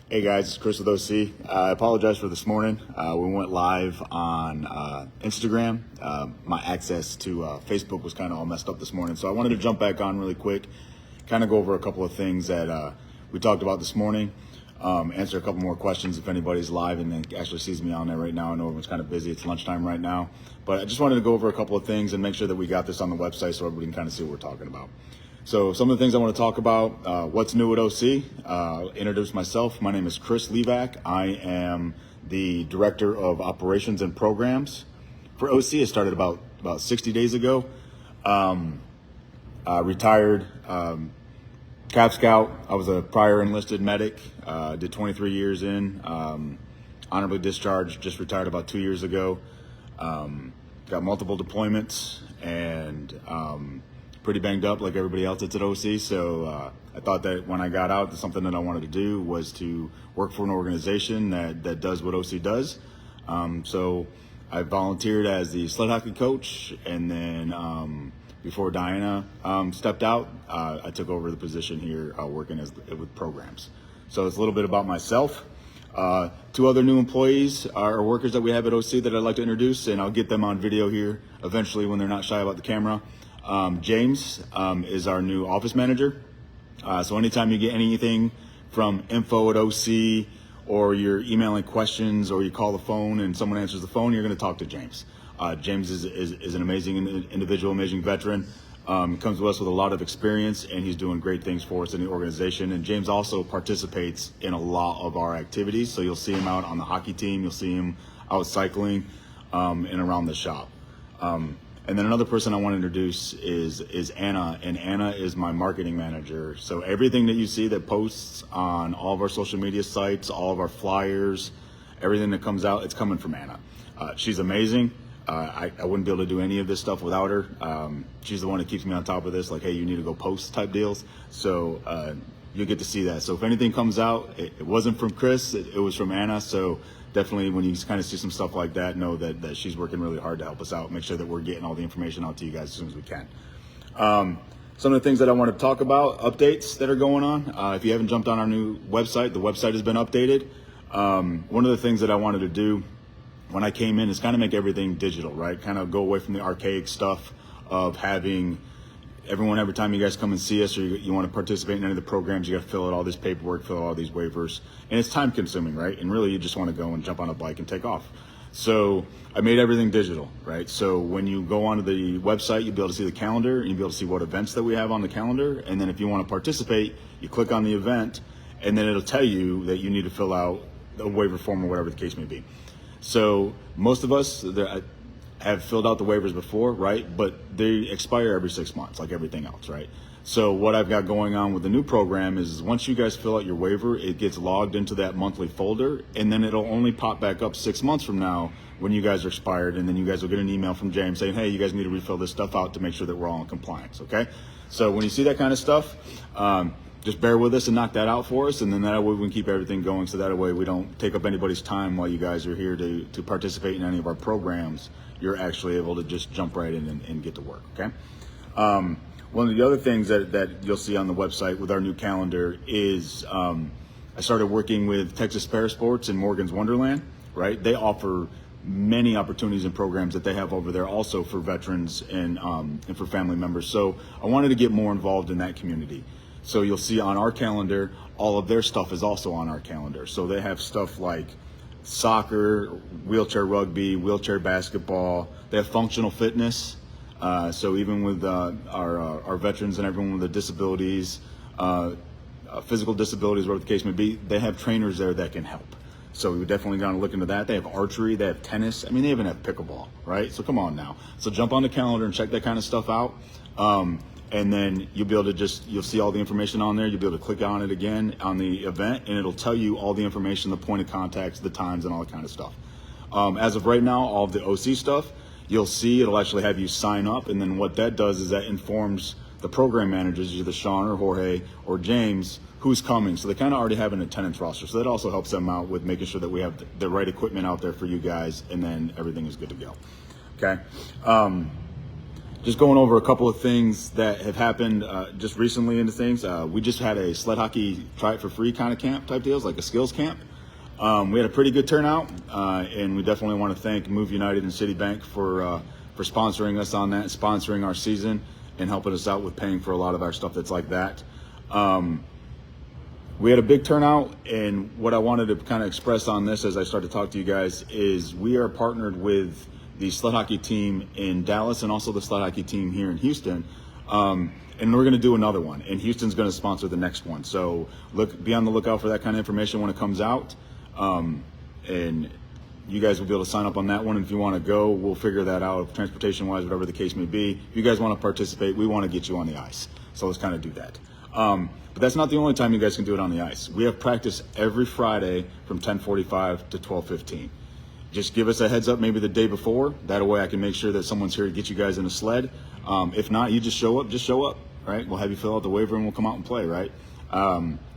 Hey guys, it's Cris with OC. I apologize for this morning. We went live on Instagram. My access to Facebook was kind of all messed up this morning, so I wanted to jump back on really quick, kind of go over a couple of things that we talked about this morning, answer a couple more questions if anybody's live and then actually sees me on there right now. I know everyone's kind of busy. It's lunchtime right now, but I just wanted to go over a couple of things and make sure that we got this on the website so everybody can kind of see what we're talking about. So some of the things I want to talk about, what's new at OC, introduce myself. My name is Cris Levac. I am the Director of Operations and Programs for OC. I started about 60 days ago. Retired Cap Scout. I was a prior enlisted medic, did 23 years in, honorably discharged, just retired about 2 years ago. Got multiple deployments and pretty banged up like everybody else that's at OC. So I thought that when I got out, something that I wanted to do was to work for an organization that does what OC does. So I volunteered as the sled hockey coach, and then before Diana stepped out, I took over the position here working with programs. So it's a little bit about myself. Two other new employees are workers that we have at OC that I'd like to introduce, and I'll get them on video here eventually when they're not shy about the camera. James is our new office manager. So anytime you get anything from info@OC, or you're emailing questions, or you call the phone and someone answers the phone, you're going to talk to James. James is an amazing individual, amazing veteran. Comes to us with a lot of experience, and he's doing great things for us in the organization. And James also participates in a lot of our activities. So you'll see him out on the hockey team. You'll see him out cycling and around the shop. And then another person I want to introduce is Anna, and Anna is my marketing manager. So everything that you see that posts on all of our social media sites, all of our flyers, everything that comes out, it's coming from Anna. She's amazing. I wouldn't be able to do any of this stuff without her. She's the one that keeps me on top of this, like, hey, you need to go post type deals. So you'll get to see that. So if anything comes out, it wasn't from Cris, it was from Anna. So definitely when you kind of see some stuff like that, know that she's working really hard to help us out, make sure that we're getting all the information out to you guys as soon as we can. Some of the things that I want to talk about, updates that are going on. If you haven't jumped on our new website, the website has been updated. One of the things that I wanted to do when I came in is kind of make everything digital, right? Kind of go away from the archaic stuff of having everyone, every time you guys come and see us or you want to participate in any of the programs, you got to fill out all this paperwork, fill out all these waivers, and it's time consuming, right? And really you just want to go and jump on a bike and take off. So I made everything digital, right? So when you go onto the website, you'll be able to see the calendar, and you'll be able to see what events that we have on the calendar. And then if you want to participate, you click on the event, and then it'll tell you that you need to fill out a waiver form or whatever the case may be. So most of us have filled out the waivers before, right? But they expire every 6 months, like everything else, right? So what I've got going on with the new program is once you guys fill out your waiver, it gets logged into that monthly folder, and then it'll only pop back up 6 months from now when you guys are expired, and then you guys will get an email from James saying, hey, you guys need to refill this stuff out to make sure that we're all in compliance, okay? So when you see that kind of stuff, just bear with us and knock that out for us, and then that way we can keep everything going, so that way we don't take up anybody's time while you guys are here to participate in any of our programs. You're actually able to just jump right in and get to work, okay? One of the other things that you'll see on the website with our new calendar is I started working with Texas Parasports and Morgan's Wonderland, right? They offer many opportunities and programs that they have over there also for veterans and for family members. So I wanted to get more involved in that community. So you'll see on our calendar, all of their stuff is also on our calendar. So they have stuff like soccer, wheelchair rugby, wheelchair basketball. They have functional fitness. So even with our veterans and everyone with the disabilities, physical disabilities, whatever the case may be, they have trainers there that can help. So we definitely got to look into that. They have archery, they have tennis. I mean, they even have pickleball, right? So come on now. So jump on the calendar and check that kind of stuff out. And then you'll be able to you'll see all the information on there. You'll be able to click on it again on the event, and it'll tell you all the information, the point of contacts, the times, and all that kind of stuff. As of right now, all of the OC stuff, you'll see it'll actually have you sign up, and then what that does is that informs the program managers, either Sean or Jorge or James, who's coming. So they kind of already have an attendance roster. So that also helps them out with making sure that we have the right equipment out there for you guys, and then everything is good to go. Okay. just going over a couple of things that have happened just recently into things. We just had a sled hockey try it for free kind of camp type deals, like a skills camp. We had a pretty good turnout, and we definitely want to thank Move United and Citibank for sponsoring us on that, sponsoring our season, and helping us out with paying for a lot of our stuff that's like that. We had a big turnout, and what I wanted to kind of express on this as I start to talk to you guys is we are partnered with the sled hockey team in Dallas and also the sled hockey team here in Houston. And we're going to do another one, and Houston's going to sponsor the next one. So be on the lookout for that kind of information when it comes out. And you guys will be able to sign up on that one. And if you want to go, we'll figure that out, transportation-wise, whatever the case may be. If you guys want to participate, we want to get you on the ice. So let's kind of do that. But that's not the only time you guys can do it on the ice. We have practice every Friday from 10:45 to 12:15. Just give us a heads up maybe the day before. That way I can make sure that someone's here to get you guys in a sled. If not, you just show up, right? We'll have you fill out the waiver and we'll come out and play, right?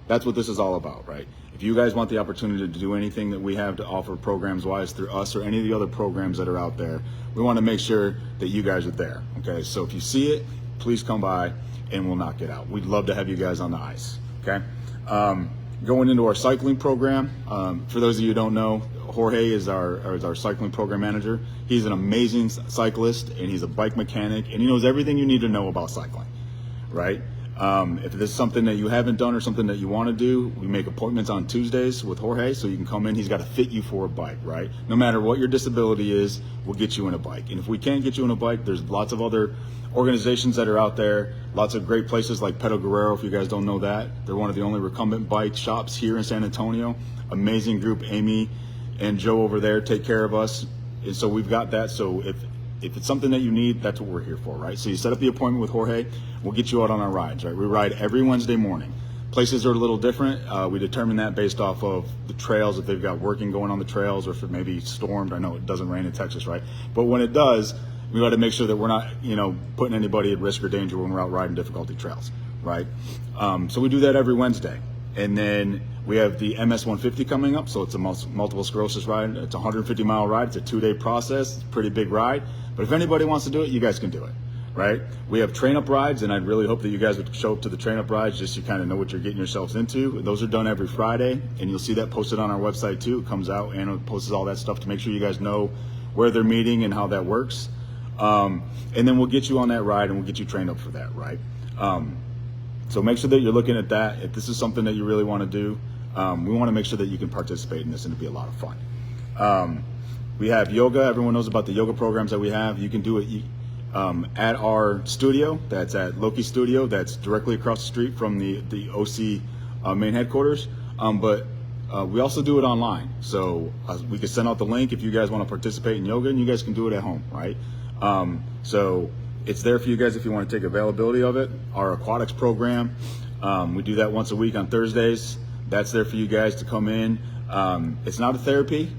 That's what this is all about, right? If you guys want the opportunity to do anything that we have to offer programs-wise through us or any of the other programs that are out there, we want to make sure that you guys are there, okay? So if you see it, please come by and we'll knock it out. We'd love to have you guys on the ice, okay? Going into our cycling program, for those of you who don't know, Jorge is our cycling program manager. He's an amazing cyclist, and he's a bike mechanic, and he knows everything you need to know about cycling, right? If there's something that you haven't done or something that you want to do, we make appointments on Tuesdays with Jorge, so you can come in. He's got to fit you for a bike, right? No matter what your disability is, we'll get you in a bike. And if we can't get you in a bike, there's lots of other organizations that are out there, lots of great places like Pedal Guerrero, if you guys don't know that. They're one of the only recumbent bike shops here in San Antonio. Amazing group. Amy and Joe over there take care of us. And so we've got that. So if it's something that you need, that's what we're here for, right? So you set up the appointment with Jorge, we'll get you out on our rides, right? We ride every Wednesday morning. Places are a little different. We determine that based off of the trails, if they've got working going on the trails or if it may be stormed. I know it doesn't rain in Texas, right? But when it does, we got to make sure that we're not, putting anybody at risk or danger when we're out riding difficulty trails, right? So we do that every Wednesday. And then we have the MS 150 coming up. So it's a multiple sclerosis ride. It's a 150-mile ride. It's a 2-day process. It's a pretty big ride. But if anybody wants to do it, you guys can do it, right? We have train-up rides, and I'd really hope that you guys would show up to the train-up rides just so you kind of know what you're getting yourselves into. Those are done every Friday, and you'll see that posted on our website too. It comes out and it posts all that stuff to make sure you guys know where they're meeting and how that works. And then we'll get you on that ride, and we'll get you trained up for that, right? So make sure that you're looking at that. If this is something that you really want to do, we want to make sure that you can participate in this, and it'll be a lot of fun. We have yoga. Everyone knows about the yoga programs that we have. You can do it at our studio. That's at Loki Studio. That's directly across the street from the OC main headquarters. But we also do it online. So we can send out the link if you guys want to participate in yoga, and you guys can do it at home, right? So it's there for you guys if you want to take availability of it. Our aquatics program, we do that once a week on Thursdays. That's there for you guys to come in. It's not a therapy.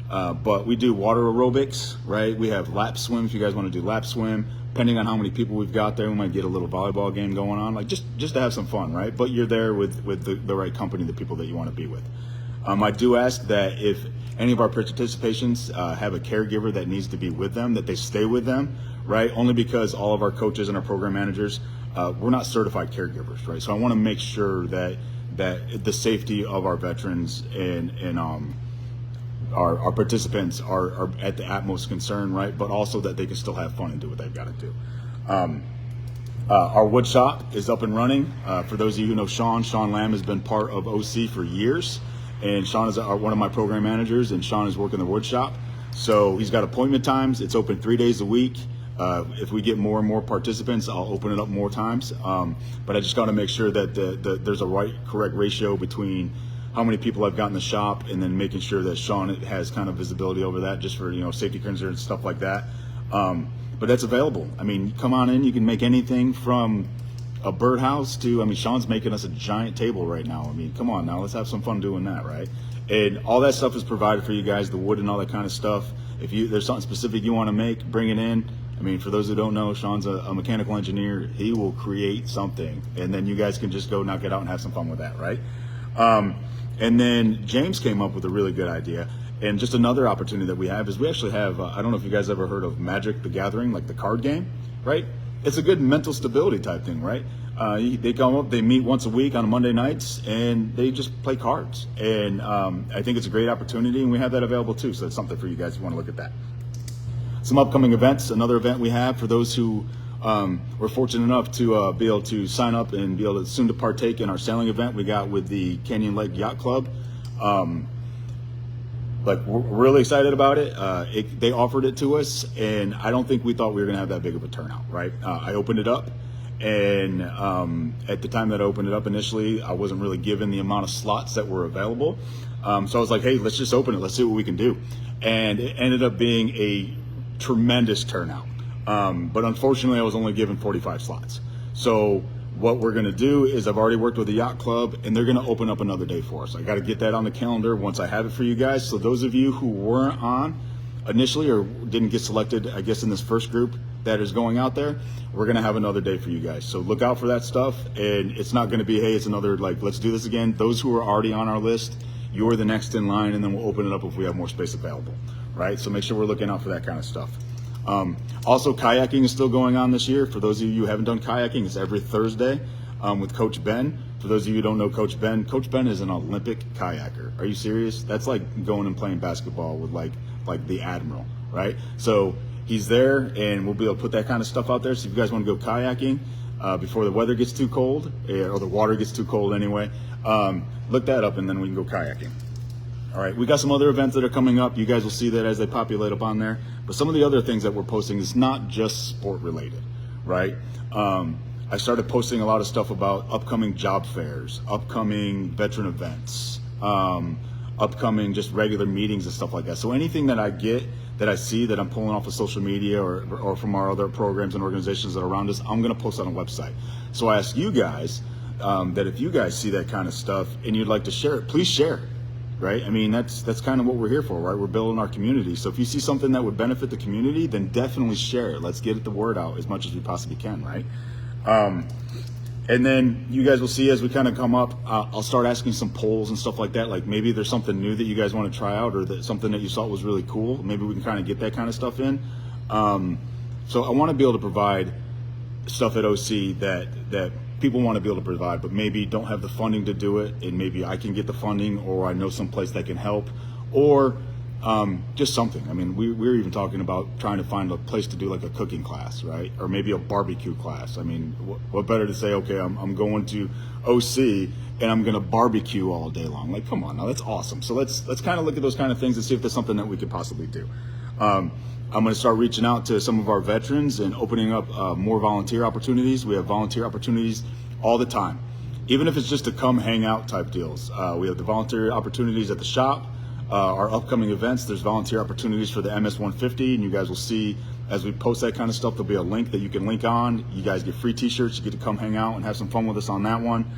But we do water aerobics, right? We have lap swim if you guys want to do lap swim. Depending on how many people we've got there, we might get a little volleyball game going on, like just to have some fun, right? But you're there with the right company, the people that you want to be with. I do ask that if any of our participations have a caregiver that needs to be with them, that they stay with them, right? Only because all of our coaches and our program managers, we're not certified caregivers, right? So I want to make sure that the safety of our veterans and our participants are at the utmost concern, right? But also that they can still have fun and do what they've got to do. Our wood shop is up and running. For those of you who know Sean Lamb has been part of OC for years, and Sean is one of my program managers, and Sean is working the wood shop. So he's got appointment times. It's open 3 days a week. If we get more and more participants, I'll open it up more times. But I just got to make sure that there's a correct ratio between how many people I've got in the shop, and then making sure that Sean has kind of visibility over that, just for safety concerns and stuff like that. But that's available. I mean, come on in. You can make anything from a birdhouse to, Sean's making us a giant table right now. Come on now, let's have some fun doing that, right? And all that stuff is provided for you guys, the wood and all that kind of stuff. If there's something specific you want to make, bring it in. For those who don't know, Sean's a mechanical engineer. He will create something, and then you guys can just go knock it out and have some fun with that, right? And then James came up with a really good idea. And just another opportunity that we have is we actually have, I don't know if you guys ever heard of Magic the Gathering, like the card game, right? it's a good mental stability type thing, right? They come up, they meet once a week on Monday nights, and they just play cards. And I think it's a great opportunity, and we have that available too. So it's something for you guys if you want to look at that. Some upcoming events. Another event we have for those who were fortunate enough to be able to sign up and be able to soon to partake in our sailing event we got with the Canyon Lake Yacht Club. Like, we're really excited about it. They offered it to us, and I don't think we thought we were going to have that big of a turnout, right? I opened it up, and at the time that I opened it up initially, I wasn't really given the amount of slots that were available. So I was like, hey, let's just open it. Let's see what we can do. And it ended up being a tremendous turnout. But unfortunately, I was only given 45 slots. So what we're going to do is I've already worked with the yacht club, and they're going to open up another day for us. I got to get that on the calendar once I have it for you guys. So those of you who weren't on initially or didn't get selected, I guess, in this first group that is going out there, we're going to have another day for you guys. So look out for that stuff. And it's not going to be, hey, it's another, like, let's do this again. Those who are already on our list, you're the next in line, and then we'll open it up if we have more space available, right? So make sure we're looking out for that kind of stuff. Also, kayaking is still going on this year. For those of you who haven't done kayaking, it's every Thursday with Coach Ben. For those of you who don't know Coach Ben is an Olympic kayaker. Are you serious? That's like going and playing basketball with like the Admiral, right? So he's there, and we'll be able to put that kind of stuff out there. So if you guys want to go kayaking before the weather gets too cold, or the water gets too cold anyway, look that up, and then we can go kayaking. All right, we got some other events that are coming up. You guys will see that as they populate up on there. But some of the other things that we're posting is not just sport related, right? I started posting a lot of stuff about upcoming job fairs, upcoming veteran events, upcoming just regular meetings and stuff like that. So anything that I get, that I see that I'm pulling off of social media or from our other programs and organizations that are around us, I'm going to post on a website. So I ask you guys that if you guys see that kind of stuff and you'd like to share it, please share it. Right? I mean, that's kind of what we're here for, right? We're building our community. So if you see something that would benefit the community, then definitely share it. Let's get the word out as much as we possibly can, right? And then you guys will see as we kind of come up, I'll start asking some polls and stuff like that. Like maybe there's something new that you guys want to try out, or something that you thought was really cool. Maybe we can kind of get that kind of stuff in. So I want to be able to provide stuff at OC that people want to be able to provide, but maybe don't have the funding to do it, and maybe I can get the funding, or I know some place that can help, or just something. I mean, we're even talking about trying to find a place to do like a cooking class, right? Or maybe a barbecue class. I mean, what better to say, okay, I'm going to OC and I'm going to barbecue all day long. Like, come on, now that's awesome. So let's kind of look at those kind of things and see if there's something that we could possibly do. I'm going to start reaching out to some of our veterans and opening up more volunteer opportunities. We have volunteer opportunities all the time, even if it's just to come hang out type deals. We have the volunteer opportunities at the shop. Our upcoming events, there's volunteer opportunities for the MS-150, and you guys will see as we post that kind of stuff, there'll be a link that you can link on. You guys get free t-shirts. You get to come hang out and have some fun with us on that one.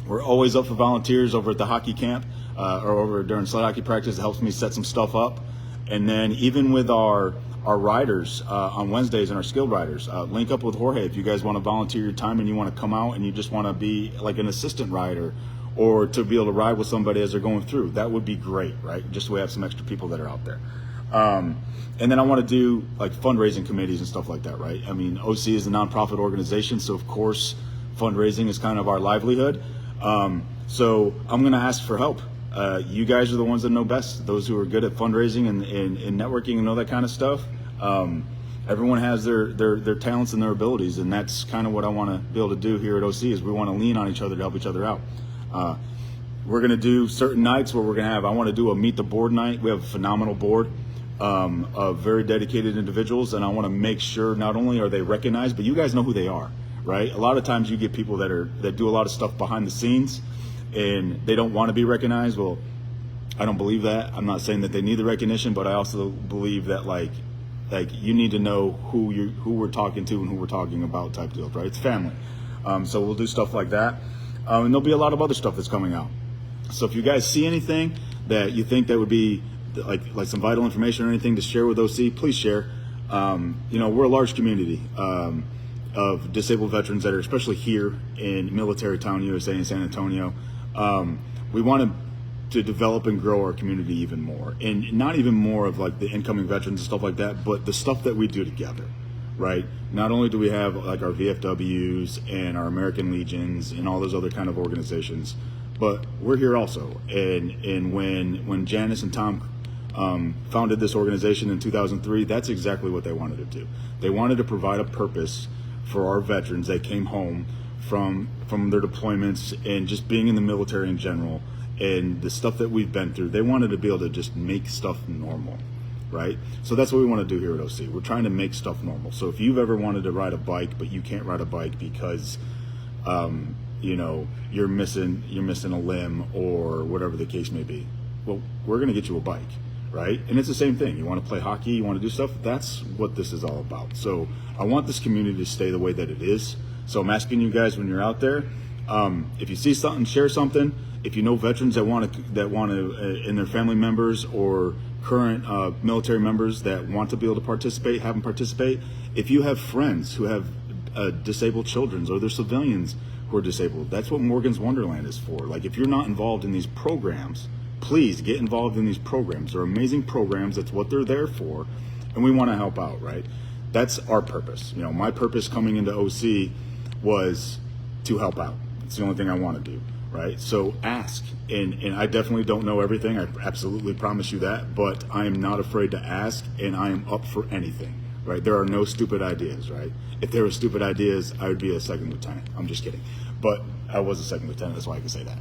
We're always up for volunteers over at the hockey camp or over during sled hockey practice. It helps me set some stuff up. And then even with our riders on Wednesdays and our skilled riders, link up with Jorge if you guys want to volunteer your time and you want to come out and you just want to be like an assistant rider or to be able to ride with somebody as they're going through. That would be great, right? Just so we have some extra people that are out there. And then I want to do like fundraising committees and stuff like that, right? I mean, OC is a nonprofit organization, so of course fundraising is kind of our livelihood. So I'm going to ask for help. You guys are the ones that know best, those who are good at fundraising and networking and all that kind of stuff. Everyone has their talents and their abilities, and that's kind of what I want to be able to do here at OC is we want to lean on each other to help each other out. We're going to do certain nights where we're going to have, I want to do a meet the board night. We have a phenomenal board of very dedicated individuals, and I want to make sure not only are they recognized, but you guys know who they are, right? A lot of times you get people that do a lot of stuff behind the scenes and they don't want to be recognized. Well, I don't believe that. I'm not saying that they need the recognition, but I also believe that like you need to know who we're talking to and who we're talking about type deals, right? It's family. So we'll do stuff like that. And there'll be a lot of other stuff that's coming out. So if you guys see anything that you think that would be like some vital information or anything to share with OC, please share. We're a large community of disabled veterans that are especially here in Military Town, USA in San Antonio. We want to develop and grow our community even more, and not even more of like the incoming veterans and stuff like that, but the stuff that we do together, right? Not only do we have like our VFWs and our American Legions and all those other kind of organizations, but we're here also. And when Janice and Tom founded this organization in 2003, that's exactly what they wanted to do. They wanted to provide a purpose for our veterans that came home from their deployments and just being in the military in general and the stuff that we've been through. They wanted to be able to just make stuff normal, right? So that's what we want to do here at OC. We're trying to make stuff normal. So if you've ever wanted to ride a bike but you can't ride a bike because you know, you're missing a limb or whatever the case may be, well, we're going to get you a bike, right? And it's the same thing. You want to play hockey, you want to do stuff, that's what this is all about. So I want this community to stay the way that it is. So I'm asking you guys, when you're out there, if you see something, share something. If you know veterans that want to, and their family members or current military members that want to be able to participate, have them participate. If you have friends who have disabled children or they're civilians who are disabled, that's what Morgan's Wonderland is for. Like, if you're not involved in these programs, please get involved in these programs. They're amazing programs. That's what they're there for, and we want to help out, right? That's our purpose. You know, my purpose coming into OC was to help out. It's the only thing I want to do, right? So ask, and I definitely don't know everything. I absolutely promise you that, but I am not afraid to ask, and I am up for anything, right? There are no stupid ideas, right? If there were stupid ideas, I would be a second lieutenant. I'm just kidding, but I was a second lieutenant. That's why I can say that.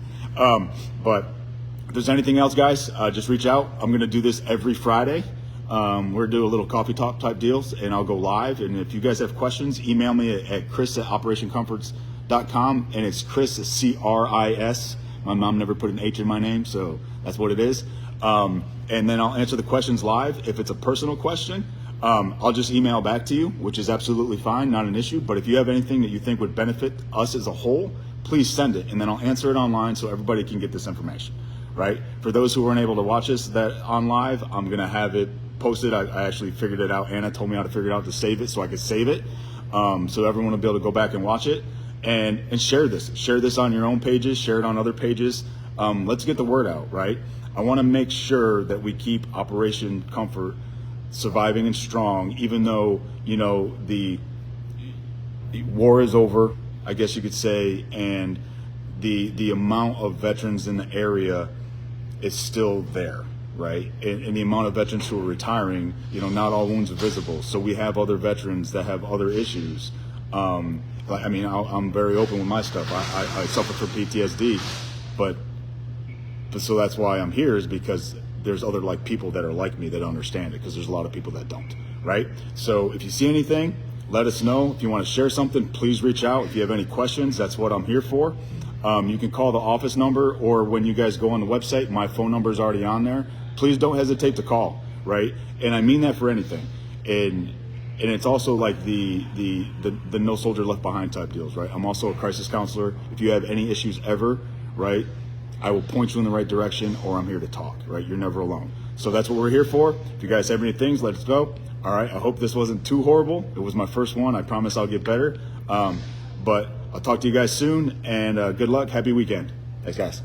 But if there's anything else, guys, just reach out. I'm going to do this every Friday. We're going to do a little coffee talk type deals, and I'll go live. And if you guys have questions, email me at Cris@operationcomforts.com, and it's Cris, C-R-I-S. My mom never put an H in my name, so that's what it is. And then I'll answer the questions live. If it's a personal question, I'll just email back to you, which is absolutely fine, not an issue. But if you have anything that you think would benefit us as a whole, please send it, and then I'll answer it online so everybody can get this information, right? For those who weren't able to watch this on live, I'm going to have it posted. I actually figured it out. Anna told me how to figure it out to save it so I could save it, so everyone will be able to go back and watch it and share this. Share this on your own pages, share it on other pages. Let's get the word out, right? I want to make sure that we keep Operation Comfort surviving and strong, even though, you know, the war is over, I guess you could say, and the amount of veterans in the area is still there, right? And the amount of veterans who are retiring, you know, not all wounds are visible. So we have other veterans that have other issues. I mean, I'm very open with my stuff. I suffer from PTSD, but so that's why I'm here, is because there's other like people that are like me that understand it, because there's a lot of people that don't, right? So if you see anything, let us know. If you want to share something, please reach out. If you have any questions, that's what I'm here for. You can call the office number, or when you guys go on the website, my phone number is already on there. Please don't hesitate to call, right? And I mean that for anything. And it's also like the no soldier left behind type deals, right? I'm also a crisis counselor. If you have any issues ever, right, I will point you in the right direction, or I'm here to talk, right? You're never alone. So that's what we're here for. If you guys have any things, let's go. All right, I hope this wasn't too horrible. It was my first one. I promise I'll get better. But I'll talk to you guys soon, and good luck. Happy weekend. Thanks, guys.